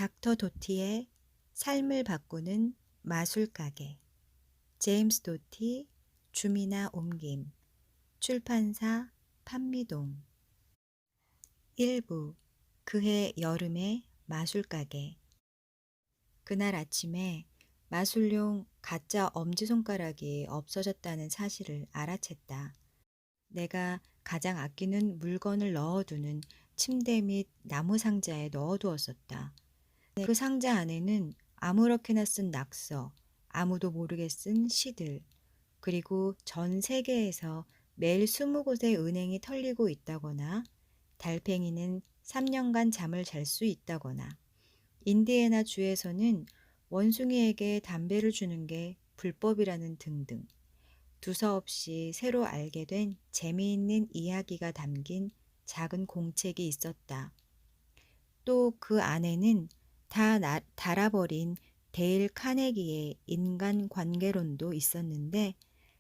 닥터 도티의 삶을 바꾸는 마술가게. 제임스 도티, 주미나 옮김, 출판사 판미동. 1부. 그해 여름의 마술가게. 그날 아침에 마술용 가짜 엄지손가락이 없어졌다는 사실을 알아챘다. 내가 가장 아끼는 물건을 넣어두는 침대 및 나무 상자에 넣어두었었다. 그 상자 안에는 아무렇게나 쓴 낙서, 아무도 모르게 쓴 시들, 그리고 전 세계에서 매일 20곳의 은행이 털리고 있다거나 달팽이는 3년간 잠을 잘 수 있다거나 인디애나 주에서는 원숭이에게 담배를 주는 게 불법이라는 등등 두서없이 새로 알게 된 재미있는 이야기가 담긴 작은 공책이 있었다. 또 그 안에는 다 닳아버린 데일 카네기의 인간관계론도 있었는데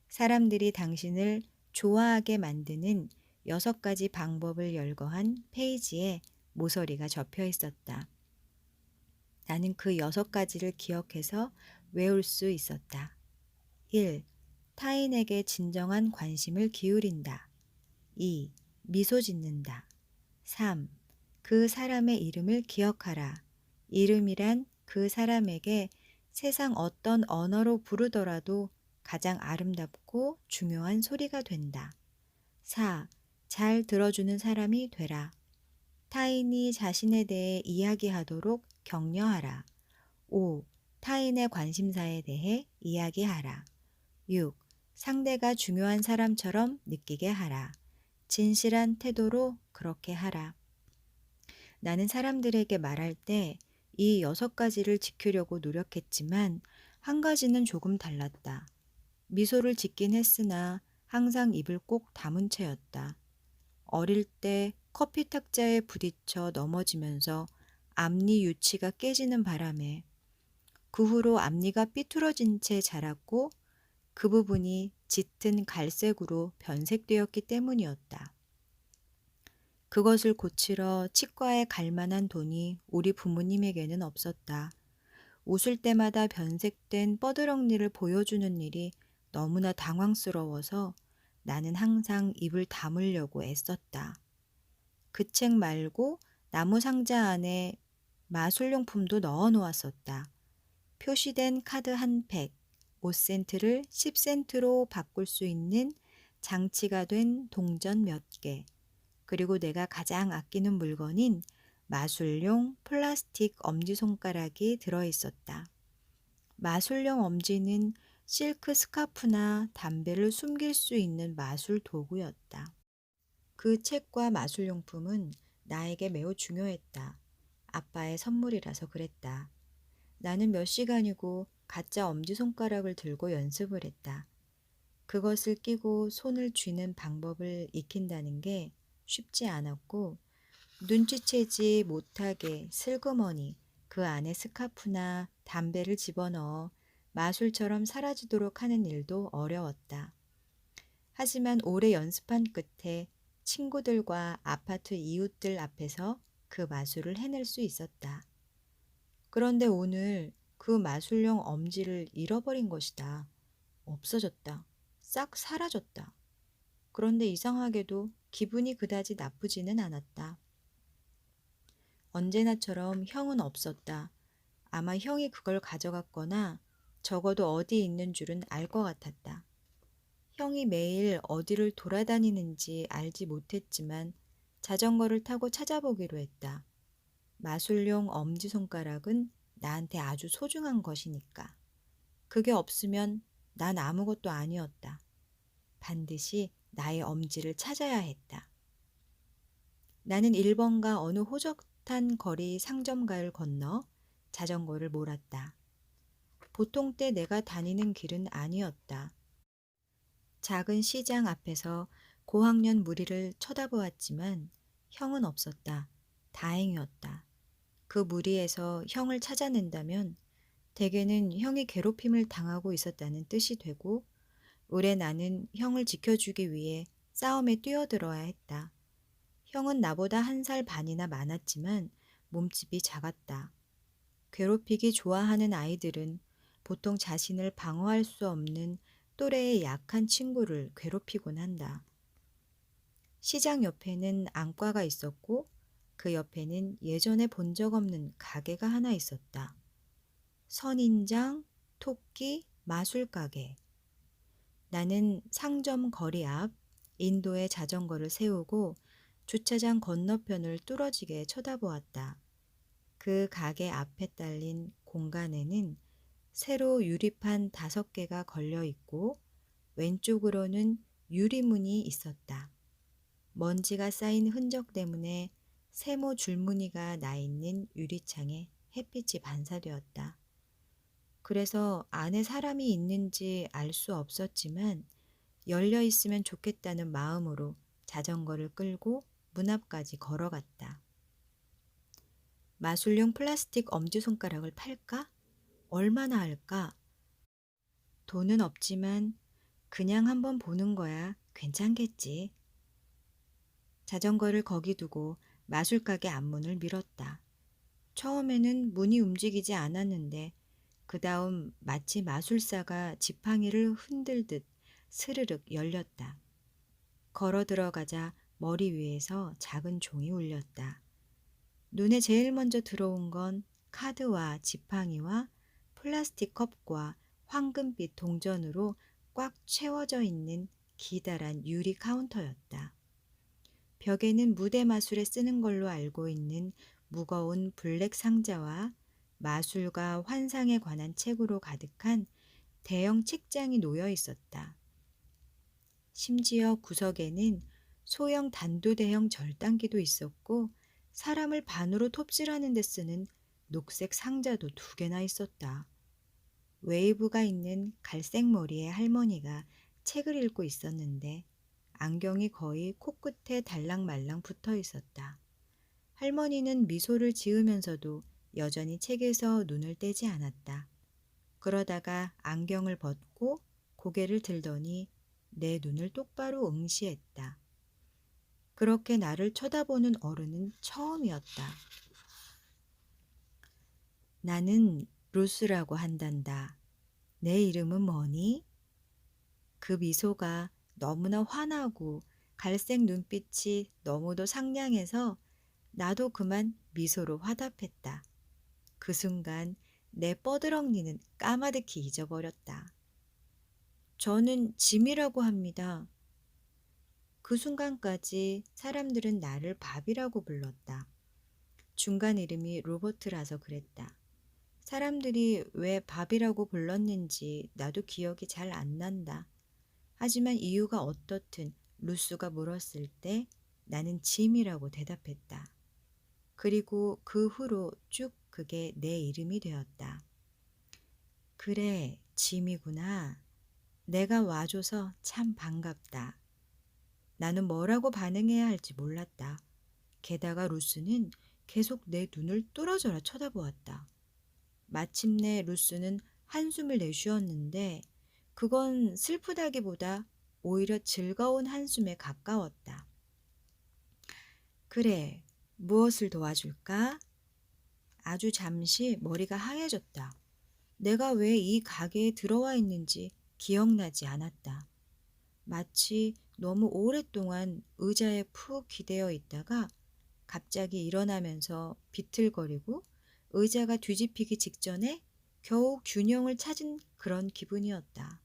사람들이 당신을 좋아하게 만드는 6가지 방법을 열거한 페이지에 모서리가 접혀 있었다. 나는 그 6가지를 기억해서 외울 수 있었다. 1. 타인에게 진정한 관심을 기울인다. 2. 미소 짓는다. 3. 그 사람의 이름을 기억하라. 이름이란 그 사람에게 세상 어떤 언어로 부르더라도 가장 아름답고 중요한 소리가 된다. 4. 잘 들어주는 사람이 되라. 타인이 자신에 대해 이야기하도록 격려하라. 5. 타인의 관심사에 대해 이야기하라. 6. 상대가 중요한 사람처럼 느끼게 하라. 진실한 태도로 그렇게 하라. 나는 사람들에게 말할 때 이 6가지를 지키려고 노력했지만 한 가지는 조금 달랐다. 미소를 짓긴 했으나 항상 입을 꼭 다문 채였다. 어릴 때 커피 탁자에 부딪혀 넘어지면서 앞니 유치가 깨지는 바람에 그 후로 앞니가 삐뚤어진 채 자랐고 그 부분이 짙은 갈색으로 변색되었기 때문이었다. 그것을 고치러 치과에 갈 만한 돈이 우리 부모님에게는 없었다. 웃을 때마다 변색된 뻐드렁니를 보여주는 일이 너무나 당황스러워서 나는 항상 입을 다물려고 애썼다. 그 책 말고 나무 상자 안에 마술용품도 넣어 놓았었다. 표시된 카드 한 팩, 5센트를 10센트로 바꿀 수 있는 장치가 된 동전 몇 개, 그리고 내가 가장 아끼는 물건인 마술용 플라스틱 엄지손가락이 들어있었다. 마술용 엄지는 실크 스카프나 담배를 숨길 수 있는 마술 도구였다. 그 책과 마술용품은 나에게 매우 중요했다. 아빠의 선물이라서 그랬다. 나는 몇 시간이고 가짜 엄지손가락을 들고 연습을 했다. 그것을 끼고 손을 쥐는 방법을 익힌다는 게 쉽지 않았고 눈치채지 못하게 슬그머니 그 안에 스카프나 담배를 집어넣어 마술처럼 사라지도록 하는 일도 어려웠다. 하지만 오래 연습한 끝에 친구들과 아파트 이웃들 앞에서 그 마술을 해낼 수 있었다. 그런데 오늘 그 마술용 엄지를 잃어버린 것이다. 없어졌다. 싹 사라졌다. 그런데 이상하게도 기분이 그다지 나쁘지는 않았다. 언제나처럼 형은 없었다. 아마 형이 그걸 가져갔거나 적어도 어디 있는 줄은 알 것 같았다. 형이 매일 어디를 돌아다니는지 알지 못했지만 자전거를 타고 찾아보기로 했다. 마술용 엄지손가락은 나한테 아주 소중한 것이니까. 그게 없으면 난 아무것도 아니었다. 반드시 나의 엄지를 찾아야 했다. 나는 1번가 어느 호젓한 거리 상점가를 건너 자전거를 몰았다. 보통 때 내가 다니는 길은 아니었다. 작은 시장 앞에서 고학년 무리를 쳐다보았지만 형은 없었다. 다행이었다. 그 무리에서 형을 찾아낸다면 대개는 형이 괴롭힘을 당하고 있었다는 뜻이 되고 올해 나는 형을 지켜주기 위해 싸움에 뛰어들어야 했다. 형은 나보다 1살 반이나 많았지만 몸집이 작았다. 괴롭히기 좋아하는 아이들은 보통 자신을 방어할 수 없는 또래의 약한 친구를 괴롭히곤 한다. 시장 옆에는 안과가 있었고 그 옆에는 예전에 본 적 없는 가게가 하나 있었다. 선인장, 토끼, 마술 가게. 나는 상점 거리 앞 인도에 자전거를 세우고 주차장 건너편을 뚫어지게 쳐다보았다. 그 가게 앞에 딸린 공간에는 세로 유리판 5개가 걸려 있고 왼쪽으로는 유리문이 있었다. 먼지가 쌓인 흔적 때문에 세모 줄무늬가 나 있는 유리창에 햇빛이 반사되었다. 그래서 안에 사람이 있는지 알 수 없었지만 열려 있으면 좋겠다는 마음으로 자전거를 끌고 문 앞까지 걸어갔다. 마술용 플라스틱 엄지손가락을 팔까? 얼마나 할까? 돈은 없지만 그냥 한번 보는 거야. 괜찮겠지. 자전거를 거기 두고 마술가게 앞문을 밀었다. 처음에는 문이 움직이지 않았는데 그 다음 마치 마술사가 지팡이를 흔들듯 스르륵 열렸다. 걸어 들어가자 머리 위에서 작은 종이 울렸다. 눈에 제일 먼저 들어온 건 카드와 지팡이와 플라스틱 컵과 황금빛 동전으로 꽉 채워져 있는 기다란 유리 카운터였다. 벽에는 무대 마술에 쓰는 걸로 알고 있는 무거운 블랙 상자와 마술과 환상에 관한 책으로 가득한 대형 책장이 놓여 있었다. 심지어 구석에는 소형 단두대형 절단기도 있었고 사람을 반으로 톱질하는 데 쓰는 녹색 상자도 2개나 있었다. 웨이브가 있는 갈색 머리의 할머니가 책을 읽고 있었는데 안경이 거의 코끝에 달랑말랑 붙어 있었다. 할머니는 미소를 지으면서도 여전히 책에서 눈을 떼지 않았다. 그러다가 안경을 벗고 고개를 들더니 내 눈을 똑바로 응시했다. 그렇게 나를 쳐다보는 어른은 처음이었다. 나는 루스라고 한단다. 내 이름은 뭐니? 그 미소가 너무나 환하고 갈색 눈빛이 너무도 상냥해서 나도 그만 미소로 화답했다. 그 순간 내 뻐드렁니는 까마득히 잊어버렸다. 저는 짐이라고 합니다. 그 순간까지 사람들은 나를 밥이라고 불렀다. 중간 이름이 로버트라서 그랬다. 사람들이 왜 밥이라고 불렀는지 나도 기억이 잘 안 난다. 하지만 이유가 어떻든 루스가 물었을 때 나는 짐이라고 대답했다. 그리고 그 후로 쭉 그게 내 이름이 되었다. 그래, 짐이구나. 내가 와줘서 참 반갑다. 나는 뭐라고 반응해야 할지 몰랐다. 게다가 루스는 계속 내 눈을 뚫어져라 쳐다보았다. 마침내 루스는 한숨을 내쉬었는데 그건 슬프다기보다 오히려 즐거운 한숨에 가까웠다. 그래, 무엇을 도와줄까? 아주 잠시 머리가 하얘졌다. 내가 왜 이 가게에 들어와 있는지 기억나지 않았다. 마치 너무 오랫동안 의자에 푹 기대어 있다가 갑자기 일어나면서 비틀거리고 의자가 뒤집히기 직전에 겨우 균형을 찾은 그런 기분이었다.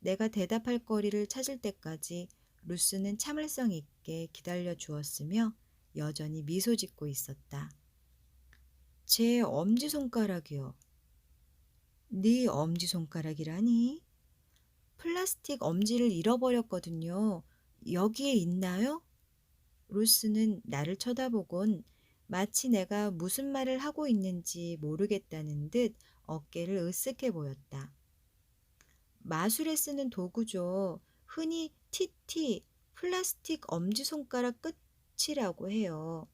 내가 대답할 거리를 찾을 때까지 루스는 참을성 있게 기다려 주었으며 여전히 미소 짓고 있었다. 제 엄지손가락이요. 네 엄지손가락이라니? 플라스틱 엄지를 잃어버렸거든요. 여기에 있나요? 루스는 나를 쳐다보곤 마치 내가 무슨 말을 하고 있는지 모르겠다는 듯 어깨를 으쓱해 보였다. 마술에 쓰는 도구죠. 흔히 TT, 플라스틱 엄지손가락 끝이라고 해요.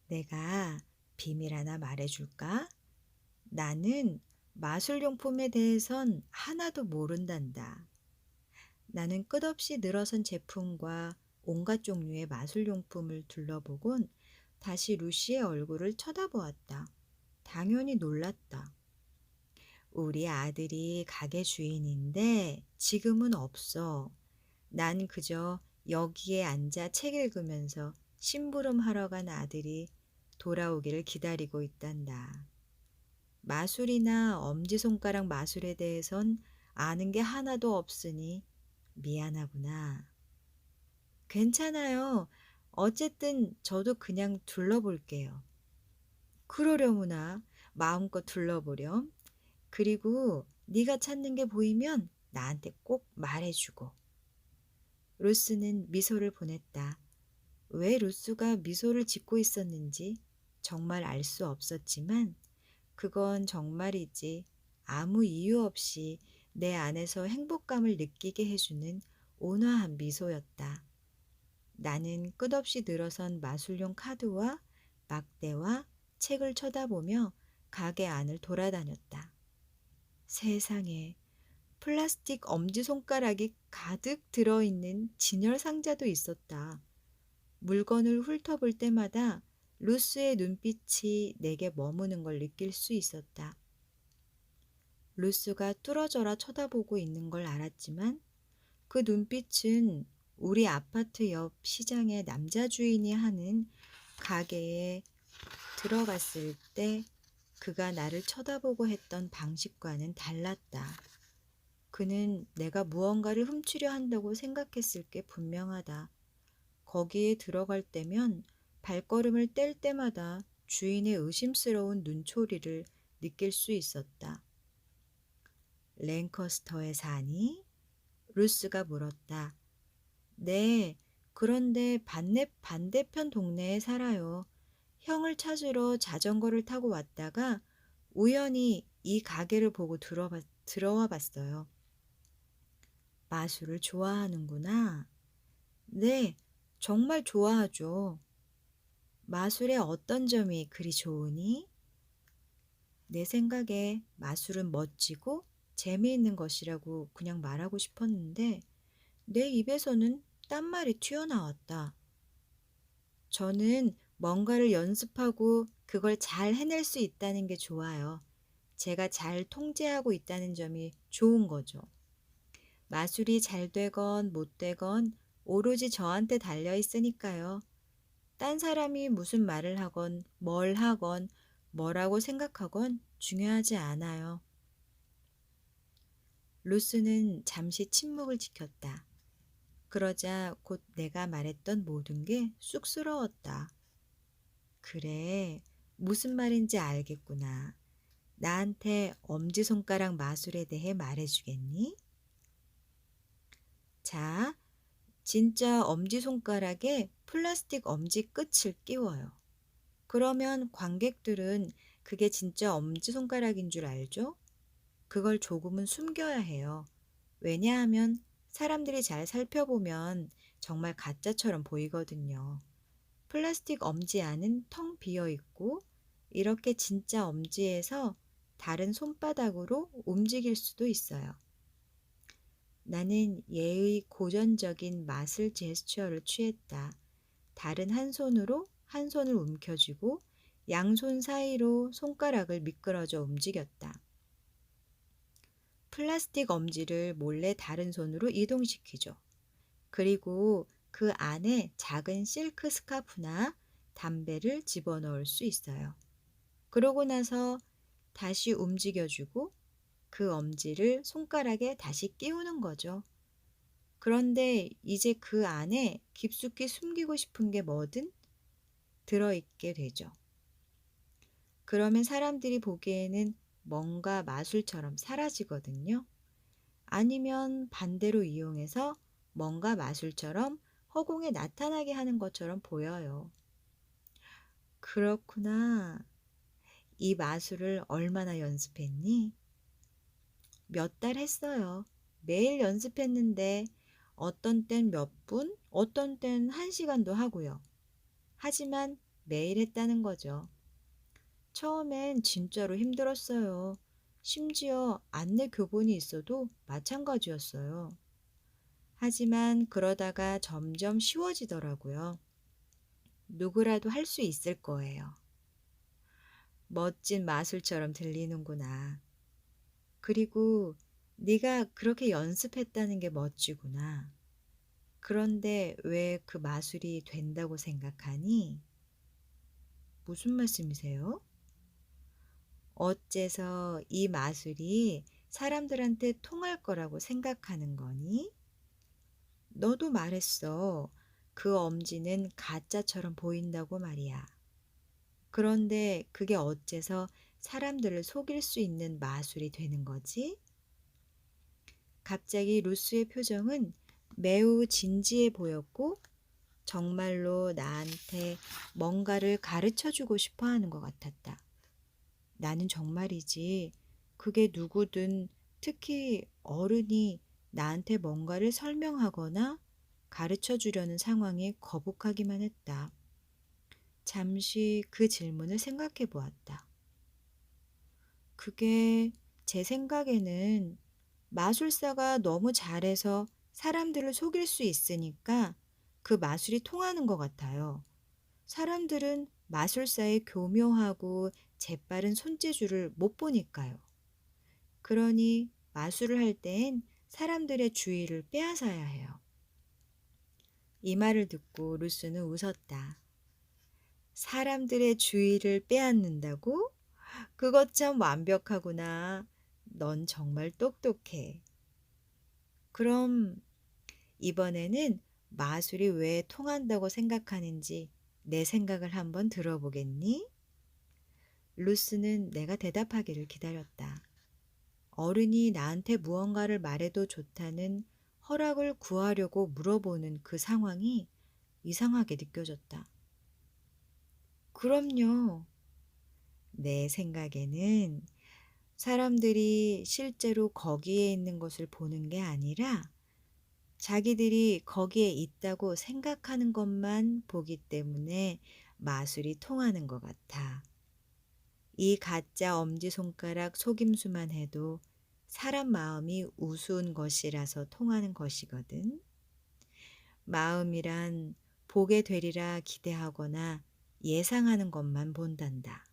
내가 비밀 하나 말해줄까? 나는 마술용품에 대해선 하나도 모른단다. 나는 끝없이 늘어선 제품과 온갖 종류의 마술용품을 둘러보곤 다시 루시의 얼굴을 쳐다보았다. 당연히 놀랐다. 우리 아들이 가게 주인인데 지금은 없어. 난 그저 여기에 앉아 책 읽으면서 심부름하러 간 아들이 돌아오기를 기다리고 있단다. 마술이나 엄지손가락 마술에 대해선 아는 게 하나도 없으니 미안하구나. 괜찮아요. 어쨌든 저도 그냥 둘러볼게요. 그러려무나 마음껏 둘러보렴. 그리고 네가 찾는 게 보이면 나한테 꼭 말해주고. 루스는 미소를 보냈다. 왜 루스가 미소를 짓고 있었는지 정말 알 수 없었지만 그건 정말이지 아무 이유 없이 내 안에서 행복감을 느끼게 해주는 온화한 미소였다. 나는 끝없이 늘어선 마술용 카드와 막대와 책을 쳐다보며 가게 안을 돌아다녔다. 세상에, 플라스틱 엄지손가락이 가득 들어있는 진열 상자도 있었다. 물건을 훑어볼 때마다 루스의 눈빛이 내게 머무는 걸 느낄 수 있었다. 루스가 뚫어져라 쳐다보고 있는 걸 알았지만 그 눈빛은 우리 아파트 옆 시장의 남자 주인이 하는 가게에 들어갔을 때 그가 나를 쳐다보고 했던 방식과는 달랐다. 그는 내가 무언가를 훔치려 한다고 생각했을 게 분명하다. 거기에 들어갈 때면 발걸음을 뗄 때마다 주인의 의심스러운 눈초리를 느낄 수 있었다. 랭커스터에 사니? 루스가 물었다. 네, 그런데 반대편 동네에 살아요. 형을 찾으러 자전거를 타고 왔다가 우연히 이 가게를 보고 들어와 봤어요. 마술을 좋아하는구나. 네, 정말 좋아하죠. 마술의 어떤 점이 그리 좋으니? 내 생각에 마술은 멋지고 재미있는 것이라고 그냥 말하고 싶었는데 내 입에서는 딴말이 튀어나왔다. 저는 뭔가를 연습하고 그걸 잘 해낼 수 있다는 게 좋아요. 제가 잘 통제하고 있다는 점이 좋은 거죠. 마술이 잘 되건 못 되건 오로지 저한테 달려 있으니까요. 딴 사람이 무슨 말을 하건 뭘 하건 뭐라고 생각하건 중요하지 않아요. 루스는 잠시 침묵을 지켰다. 그러자 곧 내가 말했던 모든 게 쑥스러웠다. 그래, 무슨 말인지 알겠구나. 나한테 엄지손가락 마술에 대해 말해주겠니? 자, 진짜 엄지손가락에 플라스틱 엄지 끝을 끼워요. 그러면 관객들은 그게 진짜 엄지손가락인 줄 알죠? 그걸 조금은 숨겨야 해요. 왜냐하면 사람들이 잘 살펴보면 정말 가짜처럼 보이거든요. 플라스틱 엄지 안은 텅 비어 있고 이렇게 진짜 엄지에서 다른 손바닥으로 움직일 수도 있어요. 나는 예의 고전적인 마술 제스처를 취했다. 다른 한 손으로 한 손을 움켜쥐고 양손 사이로 손가락을 미끄러져 움직였다. 플라스틱 엄지를 몰래 다른 손으로 이동시키죠. 그리고 그 안에 작은 실크 스카프나 담배를 집어넣을 수 있어요. 그러고 나서 다시 움직여주고 그 엄지를 손가락에 다시 끼우는 거죠. 그런데 이제 그 안에 깊숙이 숨기고 싶은 게 뭐든 들어있게 되죠. 그러면 사람들이 보기에는 뭔가 마술처럼 사라지거든요. 아니면 반대로 이용해서 뭔가 마술처럼 허공에 나타나게 하는 것처럼 보여요. 그렇구나. 이 마술을 얼마나 연습했니? 몇 달 했어요. 매일 연습했는데 어떤 땐 몇 분, 어떤 땐 1시간도 하고요. 하지만 매일 했다는 거죠. 처음엔 진짜로 힘들었어요. 심지어 안내 교본이 있어도 마찬가지였어요. 하지만 그러다가 점점 쉬워지더라고요. 누구라도 할 수 있을 거예요. 멋진 마술처럼 들리는구나. 그리고 네가 그렇게 연습했다는 게 멋지구나. 그런데 왜 그 마술이 된다고 생각하니? 무슨 말씀이세요? 어째서 이 마술이 사람들한테 통할 거라고 생각하는 거니? 너도 말했어. 그 엄지는 가짜처럼 보인다고 말이야. 그런데 그게 어째서 사람들을 속일 수 있는 마술이 되는 거지? 갑자기 루스의 표정은 매우 진지해 보였고 정말로 나한테 뭔가를 가르쳐 주고 싶어 하는 것 같았다. 나는 정말이지. 그게 누구든 특히 어른이 나한테 뭔가를 설명하거나 가르쳐 주려는 상황이 거북하기만 했다. 잠시 그 질문을 생각해 보았다. 그게 제 생각에는 마술사가 너무 잘해서 사람들을 속일 수 있으니까 그 마술이 통하는 것 같아요. 사람들은 마술사의 교묘하고 재빠른 손재주를 못 보니까요. 그러니 마술을 할 땐 사람들의 주의를 빼앗아야 해요. 이 말을 듣고 루스는 웃었다. 사람들의 주의를 빼앗는다고? 그것 참 완벽하구나. 넌 정말 똑똑해. 그럼 이번에는 마술이 왜 통한다고 생각하는지 내 생각을 한번 들어보겠니? 루스는 내가 대답하기를 기다렸다. 어른이 나한테 무언가를 말해도 좋다는 허락을 구하려고 물어보는 그 상황이 이상하게 느껴졌다. 그럼요. 내 생각에는 사람들이 실제로 거기에 있는 것을 보는 게 아니라 자기들이 거기에 있다고 생각하는 것만 보기 때문에 마술이 통하는 것 같아. 이 가짜 엄지손가락 속임수만 해도 사람 마음이 우스운 것이라서 통하는 것이거든. 마음이란 보게 되리라 기대하거나 예상하는 것만 본단다.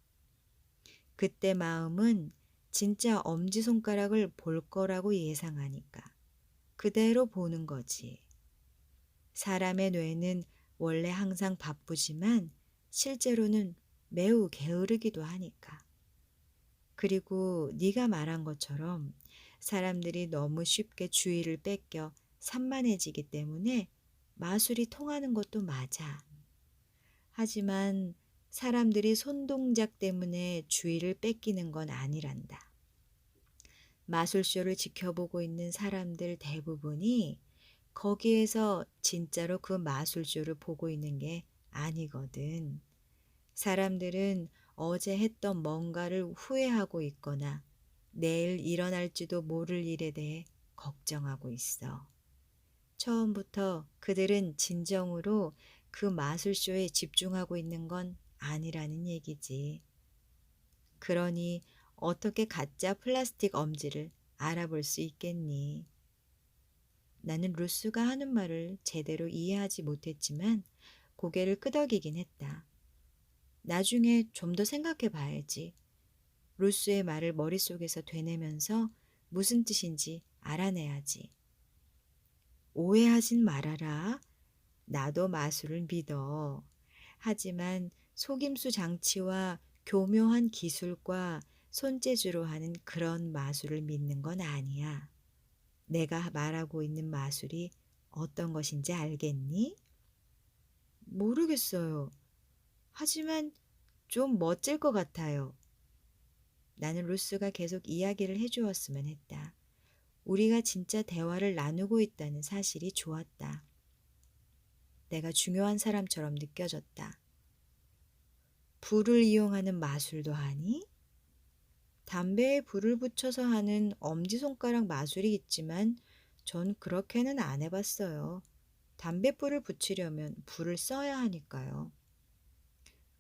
그때 마음은 진짜 엄지손가락을 볼 거라고 예상하니까 그대로 보는 거지. 사람의 뇌는 원래 항상 바쁘지만 실제로는 매우 게으르기도 하니까. 그리고 네가 말한 것처럼 사람들이 너무 쉽게 주의를 뺏겨 산만해지기 때문에 마술이 통하는 것도 맞아. 하지만 사람들이 손동작 때문에 주의를 뺏기는 건 아니란다. 마술쇼를 지켜보고 있는 사람들 대부분이 거기에서 진짜로 그 마술쇼를 보고 있는 게 아니거든. 사람들은 어제 했던 뭔가를 후회하고 있거나 내일 일어날지도 모를 일에 대해 걱정하고 있어. 처음부터 그들은 진정으로 그 마술쇼에 집중하고 있는 건 아니라는 얘기지. 그러니 어떻게 가짜 플라스틱 엄지를 알아볼 수 있겠니? 나는 루스가 하는 말을 제대로 이해하지 못했지만 고개를 끄덕이긴 했다. 나중에 좀 더 생각해 봐야지. 루스의 말을 머릿속에서 되뇌면서 무슨 뜻인지 알아내야지. 오해하진 말아라. 나도 마술을 믿어. 하지만 속임수 장치와 교묘한 기술과 손재주로 하는 그런 마술을 믿는 건 아니야. 내가 말하고 있는 마술이 어떤 것인지 알겠니? 모르겠어요. 하지만 좀 멋질 것 같아요. 나는 루스가 계속 이야기를 해주었으면 했다. 우리가 진짜 대화를 나누고 있다는 사실이 좋았다. 내가 중요한 사람처럼 느껴졌다. 불을 이용하는 마술도 하니? 담배에 불을 붙여서 하는 엄지손가락 마술이 있지만 전 그렇게는 안 해봤어요. 담뱃불을 붙이려면 불을 써야 하니까요.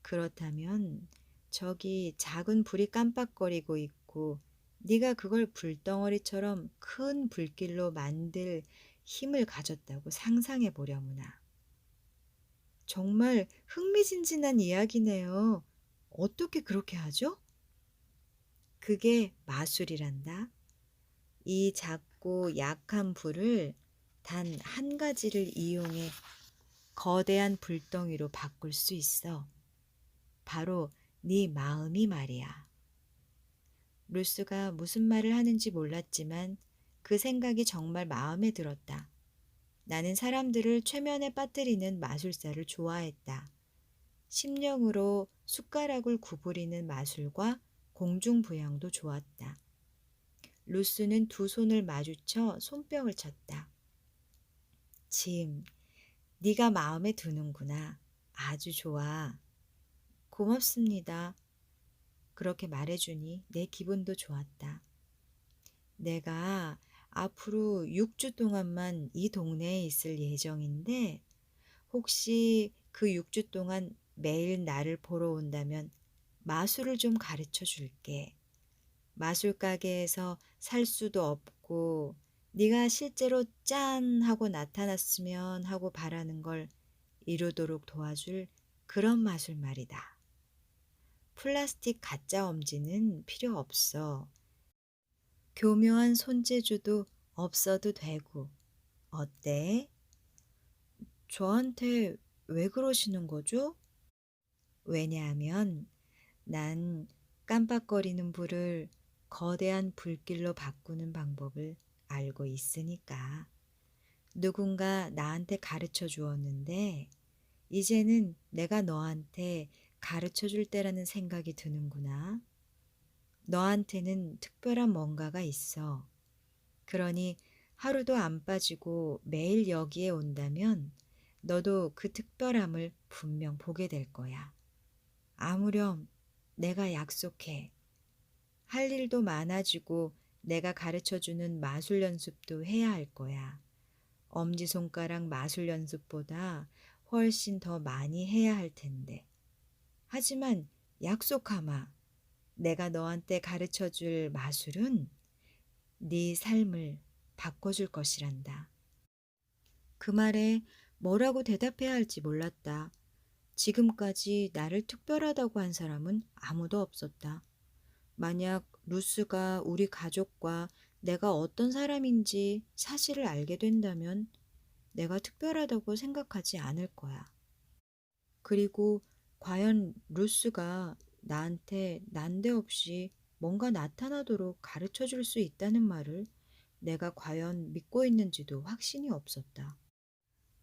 그렇다면 저기 작은 불이 깜빡거리고 있고 네가 그걸 불덩어리처럼 큰 불길로 만들 힘을 가졌다고 상상해 보려무나. 정말 흥미진진한 이야기네요. 어떻게 그렇게 하죠? 그게 마술이란다. 이 작고 약한 불을 단 한 가지를 이용해 거대한 불덩이로 바꿀 수 있어. 바로 네 마음이 말이야. 루스가 무슨 말을 하는지 몰랐지만 그 생각이 정말 마음에 들었다. 나는 사람들을 최면에 빠뜨리는 마술사를 좋아했다. 심령으로 숟가락을 구부리는 마술과 공중부양도 좋았다. 루스는 두 손을 마주쳐 손뼉을 쳤다. 짐, 네가 마음에 드는구나. 아주 좋아. 고맙습니다. 그렇게 말해주니 내 기분도 좋았다. 내가 앞으로 6주 동안만 이 동네에 있을 예정인데 혹시 그 6주 동안 매일 나를 보러 온다면 마술을 좀 가르쳐 줄게. 마술 가게에서 살 수도 없고 네가 실제로 짠 하고 나타났으면 하고 바라는 걸 이루도록 도와줄 그런 마술 말이다. 플라스틱 가짜 엄지는 필요 없어. 교묘한 손재주도 없어도 되고. 어때? 저한테 왜 그러시는 거죠? 왜냐하면 난 깜빡거리는 불을 거대한 불길로 바꾸는 방법을 알고 있으니까. 누군가 나한테 가르쳐 주었는데 이제는 내가 너한테 가르쳐 줄 때라는 생각이 드는구나. 너한테는 특별한 뭔가가 있어. 그러니 하루도 안 빠지고 매일 여기에 온다면 너도 그 특별함을 분명 보게 될 거야. 아무렴, 내가 약속해. 할 일도 많아지고 내가 가르쳐주는 마술 연습도 해야 할 거야. 엄지손가락 마술 연습보다 훨씬 더 많이 해야 할 텐데. 하지만 약속하마. 내가 너한테 가르쳐줄 마술은 네 삶을 바꿔줄 것이란다. 그 말에 뭐라고 대답해야 할지 몰랐다. 지금까지 나를 특별하다고 한 사람은 아무도 없었다. 만약 루스가 우리 가족과 내가 어떤 사람인지 사실을 알게 된다면 내가 특별하다고 생각하지 않을 거야. 그리고 과연 루스가 나한테 난데없이 뭔가 나타나도록 가르쳐 줄 수 있다는 말을 내가 과연 믿고 있는지도 확신이 없었다.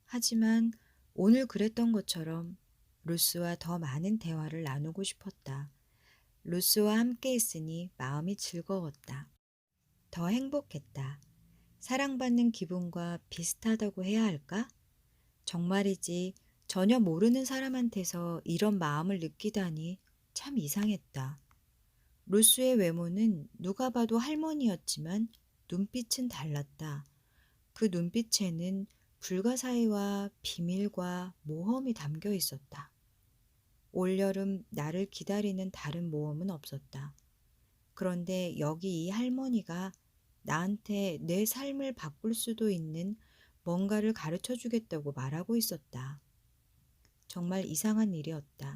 하지만 오늘 그랬던 것처럼 루스와 더 많은 대화를 나누고 싶었다. 루스와 함께 있으니 마음이 즐거웠다. 더 행복했다. 사랑받는 기분과 비슷하다고 해야 할까? 정말이지 전혀 모르는 사람한테서 이런 마음을 느끼다니 참 이상했다. 루스의 외모는 누가 봐도 할머니였지만 눈빛은 달랐다. 그 눈빛에는 불가사의와 비밀과 모험이 담겨 있었다. 올여름 나를 기다리는 다른 모험은 없었다. 그런데 여기 이 할머니가 나한테 내 삶을 바꿀 수도 있는 뭔가를 가르쳐 주겠다고 말하고 있었다. 정말 이상한 일이었다.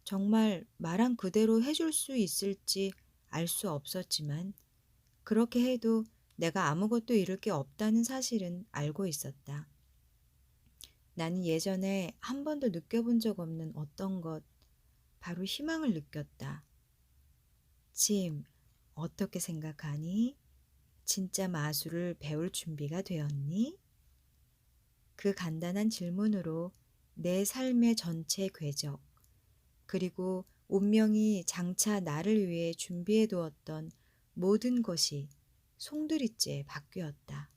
정말 말한 그대로 해줄 수 있을지 알 수 없었지만 그렇게 해도 내가 아무것도 잃을 게 없다는 사실은 알고 있었다. 나는 예전에 한 번도 느껴본 적 없는 어떤 것, 바로 희망을 느꼈다. 짐, 어떻게 생각하니? 진짜 마술을 배울 준비가 되었니? 그 간단한 질문으로 내 삶의 전체 궤적, 그리고 운명이 장차 나를 위해 준비해 두었던 모든 것이 송두리째 바뀌었다.